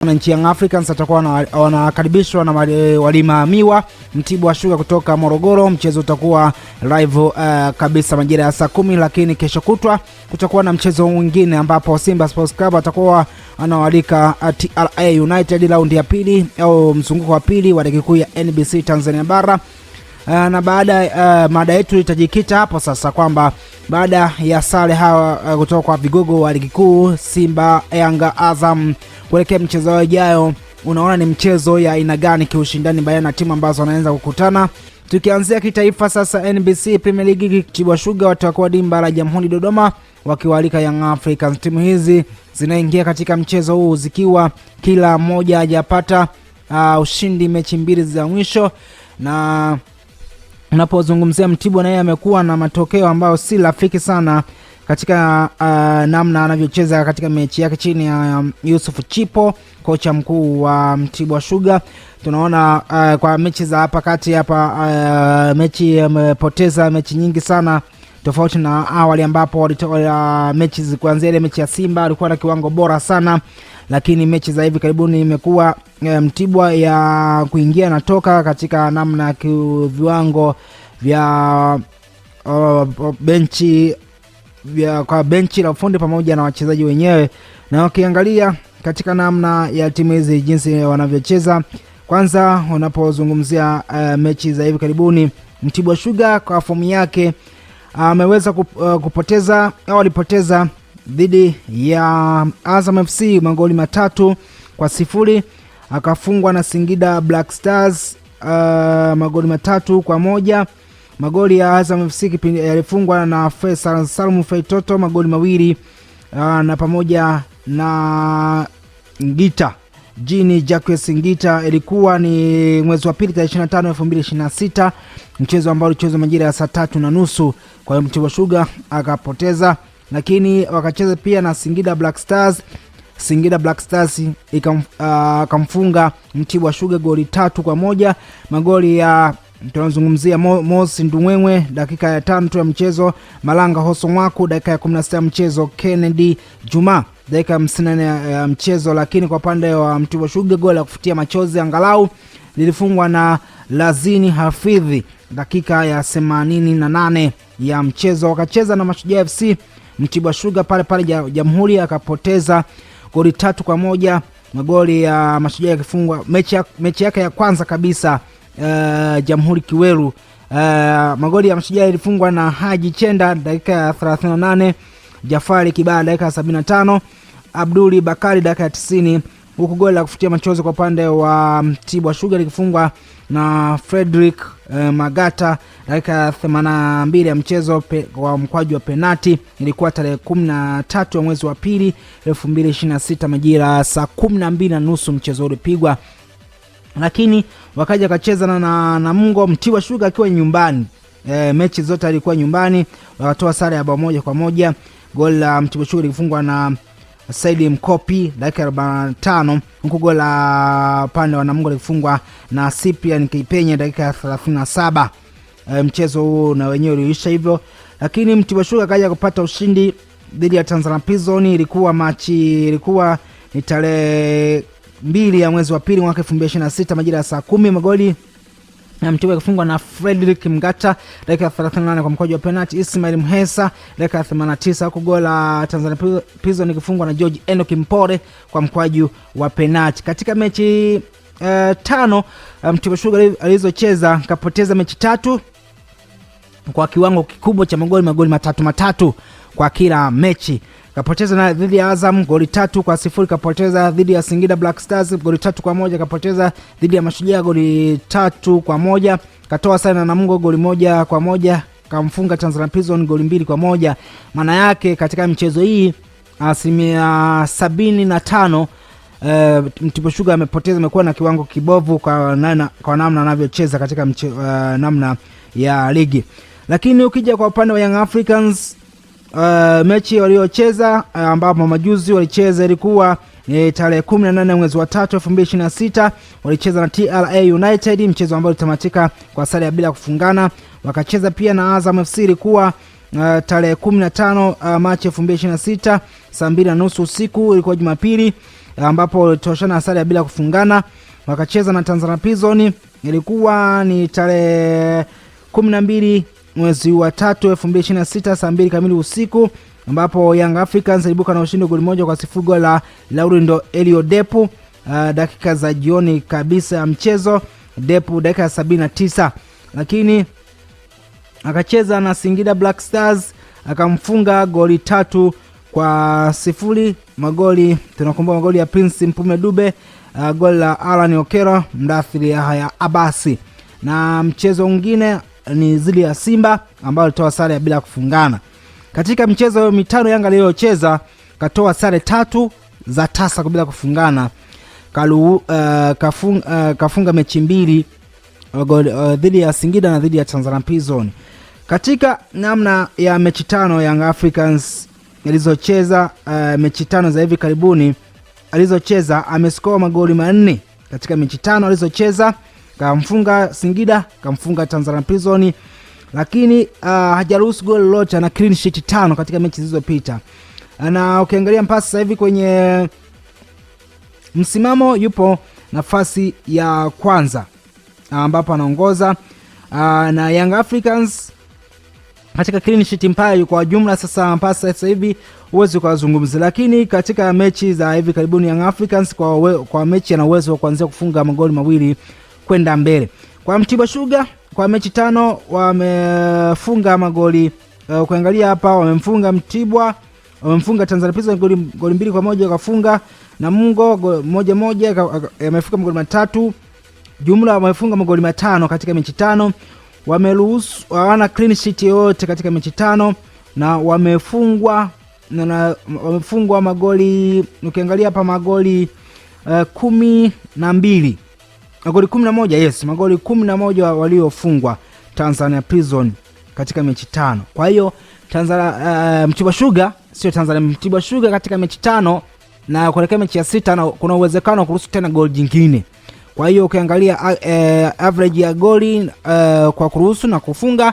Wananchi Young Africans atakuwa wanakaribishwa na Walima Miwa Mtibwa Sugar kutoka Morogoro. Mchezo utakuwa live kabisa majira ya saa 10, lakini kesho kutwa kutakuwa na mchezo mwingine ambapo Simba Sports Club atakuwa anawalika TRA United raundi ya pili au mzunguko wa pili wa ligi kuu ya NBC Tanzania Bara. Na baada mada yetu itajikita hapo sasa kwamba baada ya sare hawa kutoka kwa vigogo wa ligi kuu Simba, Yanga, Azam kuelekea mchezo ujao, unaona ni mchezo ya aina gani kiushindani baina ya timu ambazo wanaanza kukutana. Tukianzia kitaifa sasa, NBC Premier League, Mtibwa Sugar watakuwa dimba la Jamhuri Dodoma wakiwaalika Young Africans. Timu hizi zinaingia katika mchezo huu zikiwa kila mmoja hajapata ushindi mechi mbili za mwisho, na unapozungumzia Mtibwa naye amekuwa na matokeo ambayo si rafiki sana katika namna anavyocheza katika mechi yake chini ya Yusuf Chipo, kocha mkuu wa Mtibwa Sugar. Tunaona kwa mechi za hapa kati hapa mechi amepoteza mechi nyingi sana, tofauti na awali ambapo walitoa mechi kuanzia ile mechi ya Simba alikuwa na kiwango bora sana, lakini mechi za hivi karibuni imekuwa Mtibwa ya kuingia na toka katika namna viwango vya benchi kwa benchi la ufundi pamoja na wachezaji wenyewe. Na ukiangalia katika namna ya timu hizi jinsi wanavyocheza, kwanza unapozungumzia mechi za hivi karibuni, Mtibwa Sugar kwa fomu yake ameweza kupoteza au alipoteza dhidi ya Azam FC magoli 3-0, akafungwa na Singida Black Stars magoli 3-1. Magoli ya Azam FC yalifungwa na Faisal Salmu Feitoto magoli 2 na pamoja na Ngita Jini Jacques Ngita. Ilikuwa ni mwezi wa pili 25 2026, mchezo ambao ulichezwa majira ya saa 3:30. Kwa hiyo Mtibwa Sugar akapoteza, lakini wakacheza pia na Singida Black Stars. Singida Black Stars ikamfunga Mtibwa Sugar goli 3-1. Magoli ya tunazungumzia Mosi Ndumwemwe dakika ya 5 tu ya mchezo, Malanga Hoso Mwaku dakika ya 16 ya mchezo, Kennedy Juma dakika ya 54 ya mchezo. Lakini kwa pande wa Mtibwa Sugar goli la kufutia machozi angalau lilifungwa na Lazini Hafidhi dakika ya 88 ya mchezo. Wakacheza na Mashujaa FC, Mtibwa Sugar pale Jamhuri akapoteza goli 3-1. Magoli ya Mashujaa yakifungwa mechi yake ya kwanza kabisa Jamhuri Kiweru. Magoli ya Mashujaa yalifungwa na Haji Chenda dakika ya 38, Jafari Kibaya dakika ya 75, Abduli Bakari dakika ya 90, huku goli la kufutia machozi kwa pande wa Mtibwa Sugar likifungwa na Frederick Magata dakika ya 82 ya mchezo kwa mkwaju wa penati. Ilikuwa tarehe 13 ya mwezi wa pili 2026 majira saa 12:30 mchezo ulipigwa, lakini wakaja kacheza na Namungo, Mtibwa Sugar akiwa nyumbani. Mechi zote alikuwa nyumbani, wakatoa sare ya 1-1. Goli la Mtibwa Sugar lilifungwa na Saidi Mkopi dakika 45, huku goli la pande wa Namungo lilifungwa na Cyprian Kipenye dakika ya 37. Mchezo huo na wenyewe uliisha hivyo, lakini Mtibwa Sugar kaja kupata ushindi dhidi ya Tanzania Prison. Ilikuwa ni tarehe 2 ya mwezi wa pili mwaka 2026 majira ya saa 10. Magoli na Mtibwa kufungwa na Frederick Mgata dakika 38 kwa mkwaju wa penalty, Ismail Mhesa dakika 89, huko goli la Tanzania Prison ikifungwa na George Enoch Mpore kwa mkwaju wa penalty. Katika mechi 5 Mtibwa Sugar alizocheza kapoteza mechi 3 kwa kiwango kikubwa cha magoli 3 kwa kila mechi. Kapoteza na dhidi ya Azam goli 3-0, kapoteza dhidi ya Singida Black Stars goli 3-1, kapoteza dhidi ya Mashujaa goli 3-1, katoa sare na Namungo goli 1-1, kamfunga Tanzania Prison goli 2-1. Maana yake katika mchezo hii 75% Mtibwa Sugar amepoteza, amekuwa na kiwango kibovu kwa namna anavyocheza katika namna ya ligi. Lakini ukija kwa upande wa Young Africans, mechi waliocheza ambapo majuzi walicheza ilikuwa tarehe 18 mwezi wa 3 2026, walicheza na TRA United, mchezo ambao ulitamatika kwa sare ya bila kufungana. Wakacheza pia na Azam FC, ilikuwa tarehe 15 Machi 2026 saa 2:30 usiku, ilikuwa Jumapili. ambapo walitoshana sare bila kufungana, wakacheza na Tanzania Prison. Ilikuwa ni tarehe 12 mwezi wa 3 2026 saa 2 kamili usiku, ambapo Young Africans ilibuka na ushindi goli 1-0 goli la Laurindo Elio Depu dakika za jioni kabisa ya mchezo. Depu dakika 79, lakini akacheza na Singida Black Stars akamfunga goli 3-0. Magoli tunakumbuka magoli ya Prince Mpume Dube, goli la Alan Okero, Mdathiri Yahya Abasi. Na mchezo mwingine ni zili ya Simba ambao alitoa sare bila kufungana. Katika mchezo mitano Yanga aliyocheza katoa sare 3 za tasa bila kufungana. Kafunga mechi 2 dhidi ya Singida na dhidi ya Tanzania Prison. Katika namna ya mechi 5 Young Africans alizocheza, mechi 5 za hivi karibuni alizocheza, amescore magoli 4 katika mechi 5 alizocheza. Kamfunga Singida, kamfunga Tanzania Prison, lakini hajaruhusu goli lolote na clean sheet 5 katika mechi zilizopita. Na ukiangalia mpaka sasa hivi kwenye msimamo yupo nafasi ya kwanza, ambapo anaongoza na Young Africans katika clean sheet mpaya kwa jumla. Sasa mpaka sasa hivi uwezo kuzungumza, lakini katika mechi za hivi karibuni Young Africans kwa mechi ana uwezo wa kuanzia kufunga magoli 2 kwenda mbele. Kwa Mtibwa Sugar kwa mechi 5 wamefunga magoli, ukiangalia hapa wamemfunga Mtibwa, wamemfunga Tanzania Prison goli 2-1, wakafunga Namungo 1-1, yamefunga magoli 3. Jumla wamefunga magoli 5 katika mechi 5. Wameruhusu hawana clean sheet yote katika mechi 5 na wamefungwa magoli, ukiangalia hapa magoli 12, magoli 11, yes, magoli 11 waliofungwa Tanzania Prison katika mechi 5. Kwa hiyo Mtibwa Sugar Mtibwa Sugar katika mechi 5 na kuelekea mechi ya 6 kuna uwezekano kuruhusu tena goli jingine. Kwa hiyo ukiangalia average ya goli kwa kuruhusu na kufunga,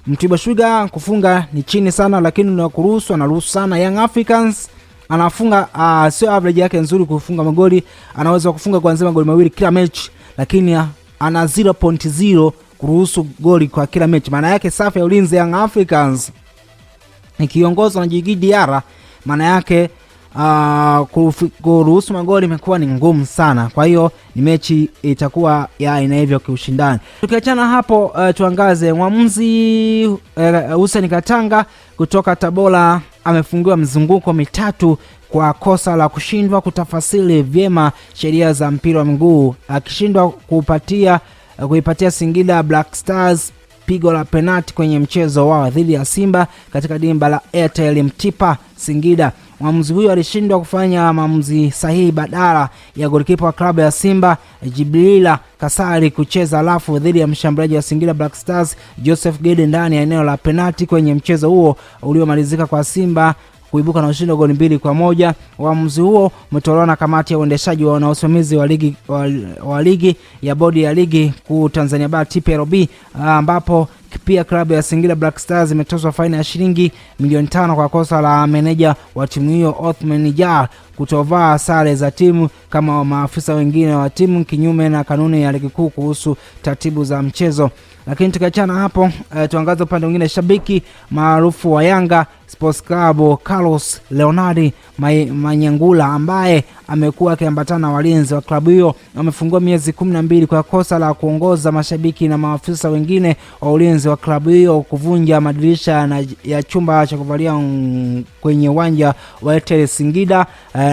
Mtibwa Sugar kufunga ni chini sana, lakini na kuruhusu anaruhusu sana. Young Africans anafunga sio average yake nzuri kufunga magoli, anaweza kufunga kuanzia magoli 2 kila mechi, lakini ana 0.0 kuruhusu goli kwa kila mechi. Maana yake safu ya ulinzi Young Africans ikiongozwa na Djigui Diarra, maana yake kuruhusu magoli imekuwa ni ngumu sana. Kwa hiyo ni mechi itakuwa ya aina hivyo kiushindani. Tukiachana hapo, tuangaze mwamuzi Hussein Katanga kutoka Tabora amefungiwa mzunguko 3 kwa kosa la kushindwa kutafasiri vyema sheria za mpira wa miguu, akishindwa kuipatia Singida Black Stars pigo la penalti kwenye mchezo wao dhidi ya Simba katika dimba la Airtel Mtipa Singida. Mwamuzi huyo alishindwa kufanya maamuzi sahihi badala ya golikipa wa klabu ya Simba Jibrila Kasari kucheza alafu dhidi ya mshambuliaji wa Singida Black Stars Joseph Gede ndani ya eneo la penalti kwenye mchezo huo uliomalizika kwa Simba kuibuka na ushindi wa goli 2-1. Uamuzi huo umetolewa na kamati ya uendeshaji na usimamizi wa ligi ya bodi ya ligi kuu Tanzania Bara TPLB, ambapo pia klabu ya Singida Black Stars imetozwa faini ya shilingi milioni 5 kwa kosa la meneja wa timu hiyo Othman Jar kutovaa sare za timu kama maafisa wengine wa timu, kinyume na kanuni ya ligi kuu kuhusu taratibu za mchezo. Lakini tukiachana hapo, tuangaze upande mwingine. Shabiki maarufu wa Yanga Sports Club Carlos Leonardi Manyangula, ambaye amekuwa akiambatana na walinzi wa klabu hiyo, amefungwa miezi 12 kwa kosa la kuongoza mashabiki na maafisa wengine wa ulinzi wa klabu hiyo kuvunja madirisha ya chumba cha kuvalia kwenye uwanja wa Airtel Singida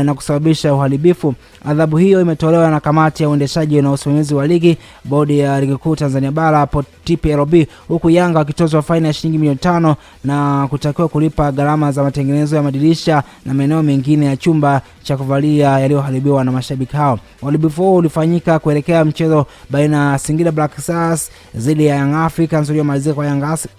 na kusababisha uharibifu. Adhabu hiyo imetolewa na kamati ya uendeshaji na usimamizi wa ligi bodi ya ligi kuu Tanzania Bara TPLB, huku Yanga wakitozwa faini ya shilingi milioni 5 na kutakiwa kulipa gharama za matengenezo ya madirisha na maeneo mengine ya chumba cha kuvalia yaliyoharibiwa na mashabiki hao. Uharibifu huo ulifanyika kuelekea mchezo baina ya Singida Black Stars dhidi ya Young Africans uliomalizika kwa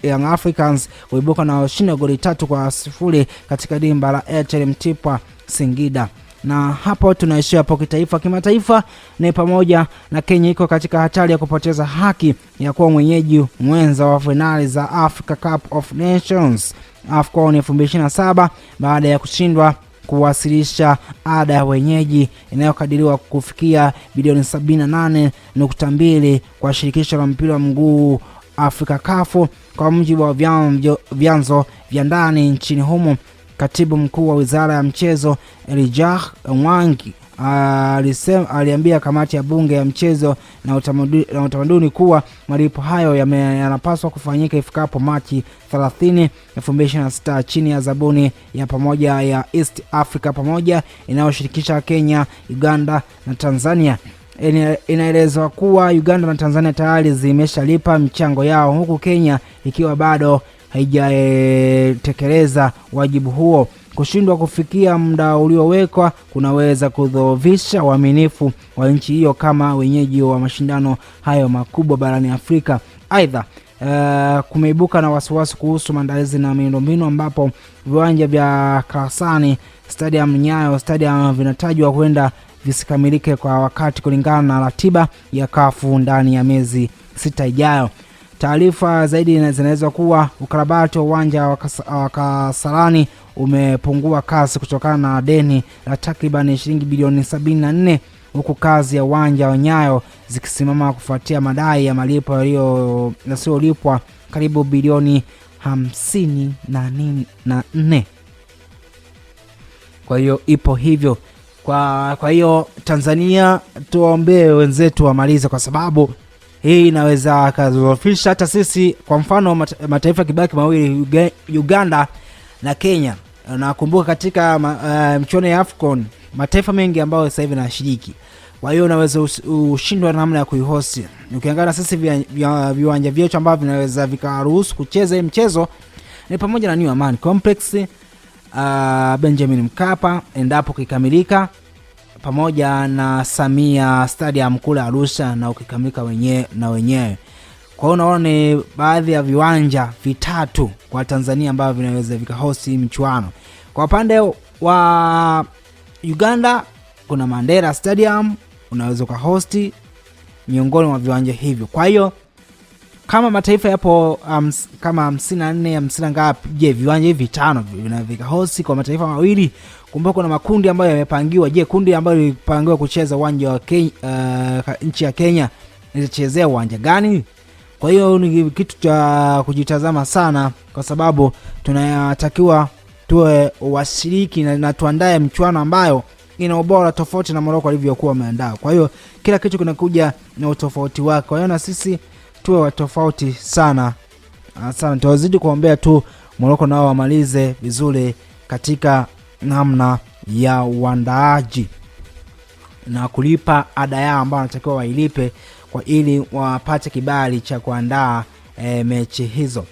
Young Africans kuibuka na ushindi wa goli 3-0 katika dimba la Airtel Mtipa Singida. Na hapo tunaishia hapo kitaifa. Kimataifa ni pamoja na Kenya iko katika hatari ya kupoteza haki ya kuwa mwenyeji mwenza wa finali za Africa Cup of Nations AFCON 2027 baada ya kushindwa kuwasilisha ada ya wenyeji inayokadiriwa kufikia bilioni 78.2 kwa shirikisho la mpira wa mguu Afrika CAF, kwa mujibu wa vyanzo vya ndani nchini humo. Katibu mkuu wa Wizara ya Mchezo Elijah Mwangi aliambia kamati ya bunge ya mchezo na utamaduni kuwa malipo hayo yanapaswa kufanyika ifikapo Machi 30, 2026 chini ya zabuni ya pamoja ya East Africa pamoja inayoshirikisha Kenya, Uganda na Tanzania. Inaelezwa kuwa Uganda na Tanzania tayari zimeshalipa mchango yao, huku Kenya ikiwa bado haijatekeleza wajibu huo. Kushindwa kufikia muda uliowekwa kunaweza kudhoofisha uaminifu wa nchi hiyo kama wenyeji wa mashindano hayo makubwa barani Afrika. Aidha, kumeibuka na wasiwasi kuhusu maandalizi na miundombinu, ambapo viwanja vya Kasarani Stadium, Nyayo Stadium vinatajwa kwenda visikamilike kwa wakati kulingana na ratiba ya CAF ndani ya miezi 6 ijayo. Taarifa zaidi zinaweza kuwa ukarabati wa uwanja wa Kasarani umepungua kasi kutokana na deni la takriban shilingi bilioni 74, huku kazi ya uwanja wa Nyayo zikisimama kufuatia madai ya malipo yasiyolipwa karibu bilioni 54. Kwa hiyo ipo hivyo. Kwa hiyo Tanzania tuombe wenzetu wamalize, kwa sababu hii inaweza kudhoofisha hata sisi. Kwa mfano mataifa kibaki mawili, Uganda na Kenya. Nakumbuka katika mchuano ya AFCON mataifa mengi ambayo sasa hivi yanashiriki. Kwa hiyo unaweza ushindwa namna ya kuihost. Ukiangalia sisi viwanja vyetu ambavyo vinaweza vikaruhusu kucheza mchezo ni pamoja na New Amaan Complex, Benjamin Mkapa endapo kikamilika, pamoja na Samia Stadium kule Arusha na ukikamilika wenyewe. Kwa hiyo unaona ni baadhi ya viwanja vitatu kwa Tanzania ambavyo vinaweza vikahost mchuano. Kwa upande wa Uganda kuna Mandela Stadium unaweza kuhost miongoni mwa viwanja hivyo. Kwa hiyo kama mataifa yapo kama 54 50 ngapi, je, viwanja hivi vitano vinaweza host kwa mataifa mawili? Kumbuka kuna makundi ambayo yamepangiwa. Je, kundi ambalo lipangiwa kucheza uwanja wa nchi ya Kenya litachezea uwanja gani? Kwa hiyo ni kitu cha kujitazama sana, kwa sababu tunatakiwa tuwe washiriki na tuandae mchuano ambayo ina ubora tofauti na Morocco alivyokuwa ameandaa. Kwa hiyo kila kitu kinakuja na utofauti wake. Kwa hiyo na sisi tuwe wa tofauti sana. Tuwazidi kuombea tu Morocco nao wamalize vizuri katika namna ya uandaaji na kulipa ada yao ambayo wanatakiwa wailipe kwa ili wapate kibali cha kuandaa mechi hizo.